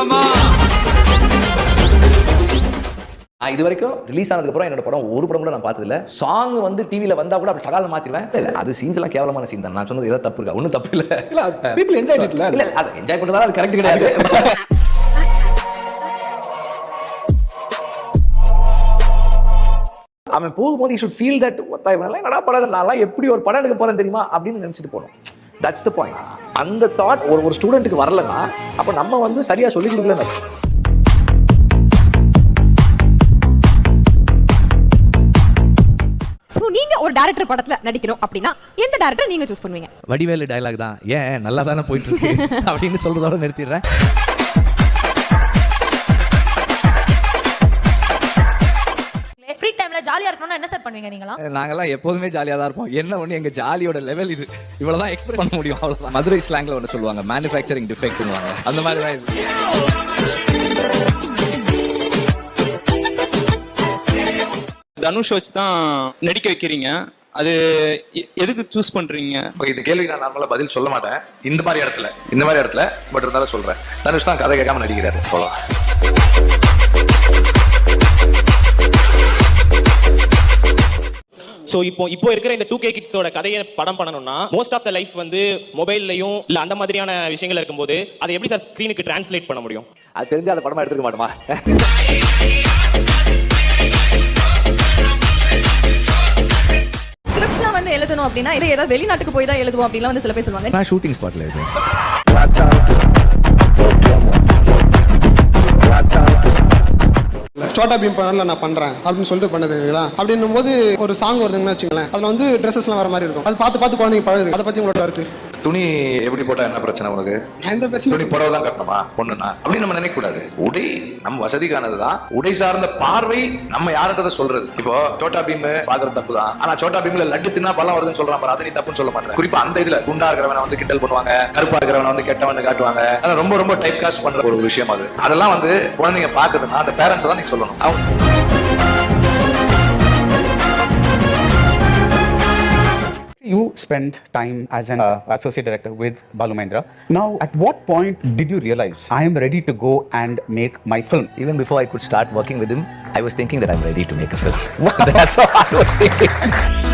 போலாமா? இது வரைக்கும் ரிலீஸ் ஆனதுக்கு அப்புறம் என்னோட படம் ஒரு படம் கூட நான் பார்த்ததில்ல. சாங் வந்து டிவில வந்தா கூட அப்படி டகால மாத்திடுவேன். இல்ல அது சீன்ஸ் எல்லாம் கேவலமான சீன் தான். நான் சொன்னது ஏதாவது தப்பு இருக்கா? ஒன்றும் தப்பு இல்ல. இல்ல பீப்பிள் என்ஜாய் இட். இல்ல அது என்ஜாய் பண்றதா அது கரெக்ட் கிடையாது. அவன் போகும்போது ஷுட் ஃபீல் தட் என்னடா படம் நான் எப்படி ஒரு படம் எடுக்க போறேன் தெரியுமா அப்படின்னு நினைச்சிட்டு போகணும். That's the point. அந்த தாட் ஒரு ஸ்டூடெண்ட்டுக்கு வரலன்னா அப்ப நம்ம வந்து சரியா சொல்லி கொடுக்கலன்னு. நீங்க ஒரு டைரக்டர் படத்துல நடிக்கணும் அப்படின்னா எந்த டைரக்டர் நீங்க சூஸ் பண்ணுவீங்க? வடிவேலு டயலாக் தான். ஏன் நல்லா தானே போயிட்டு இருக்கு அப்படின்னு சொல்றதோட நிறுத்திடுறேன். ஃப்ரீ டைம்ல ஜாலியா இருக்கணும்னா என்ன சார் பண்ணுவீங்க நீங்களா? நாங்கெல்லாம் எப்போதுமே ஜாலியா தான் இருப்போம். என்ன ஒண்ணு எங்க ஜாலியோட லெவல் இது. இவ்வளவுதான் எக்ஸ்பிரஸ் பண்ண முடியும். அவ்வளவுதான். மதுரை ஸ்லாங்ல ஒன்று சொல்லுவாங்க, மேனுஃபேக்சரிங் டிஃபெக்ட்னுவாங்க. அந்த மாதிரி தான் இது. தனுஷ் வச்சு தான் நடிக்க வைக்கிறீங்க, அது எதுக்கு சூஸ் பண்றீங்க? இந்த கேள்விக்கு நான் நார்மலா பதில் சொல்ல மாட்டேன் இந்த மாதிரி இடத்துல பட் இருந்தாலும் சொல்றேன். தனுஷ் தான் கதை கேட்காம நடிக்கிறாரு. சொல்லலாம். ஸோ இப்போ இருக்கிற இந்த 2K கிட்ஸோட கதையை படம் பண்ணணும்னா மோஸ்ட் ஆஃப் த லைஃப் வந்து மொபைல்லையும் இல்ல அந்த மாதிரியான விஷயங்கள் இருக்கும்போது அதை எப்படி சார் ஸ்கிரீனுக்கு டிரான்ஸ்லேட் பண்ண முடியும்? அது தெரிஞ்சு அந்த படமா எடுத்துக்க மாட்டோமா? ஸ்கிரிப்ட்லாம் வந்து எழுதணும் அப்படின்னா இது ஏதாவது வெளிநாட்டுக்கு போய் தான் எழுதுவோம் அப்படிலாம் வந்து சில பேர் சொல்லுவாங்க. நான் ஷூட்டிங் ஸ்பாட்ல இருக்கேன். சோட்டா பீம் பண்ணல நான் பண்றேன் அப்படின்னு சொல்லிட்டு பண்ணது இல்லைங்களா? அப்படின்னும் போது ஒரு சாங் வருதுன்னு வச்சுங்களேன், அதுல வந்து ட்ரெஸ்ஸஸ்லாம் வர மாதிரி இருக்கும். அது பார்த்து குழந்தைங்க பழகுது. அதை பத்தி உங்களோட இருக்கு. துணி எப்படி போட்டா என்ன பிரச்சனை உனக்கு? துணி புடவை தான் கட்டணுமா பொண்ணுனா அப்படின்னு நம்ம நினைக்க கூடாது. உடை நம்ம வசதிக்கானதுதான். உடை சார்ந்த பார்வை நம்ம யாருன்றத சொல்றது. இப்போ சோட்டா பீம் பாக்குறது தப்பு தான். ஆனா சோட்டா பீம்ல லட்டு தின்னா பழம் வருதுன்னு சொல்றான் பாரு, அதை நீ தப்புன்னு சொல்ல மாட்டேன். குறிப்பா அந்த இதுல குண்டா இருக்கிறவனை வந்து கிண்டல் பண்ணுவாங்க, கருப்பா இருக்கிறவனை வந்து கெட்டவன் காட்டுவாங்க. அது ரொம்ப டைப் காஸ்ட் பண்ற ஒரு விஷயம் அது. அதெல்லாம் வந்து குழந்தைங்க பாக்குதுன்னா அந்த பேரண்ட்ஸ் தான் நீ சொல்லணும். You spent time as an associate director with Balu Mahendra. Now, at what point did you realize I am ready to go and make my film? Even before I could start working with him, I was thinking that I'm ready to make a film. That's what I was thinking.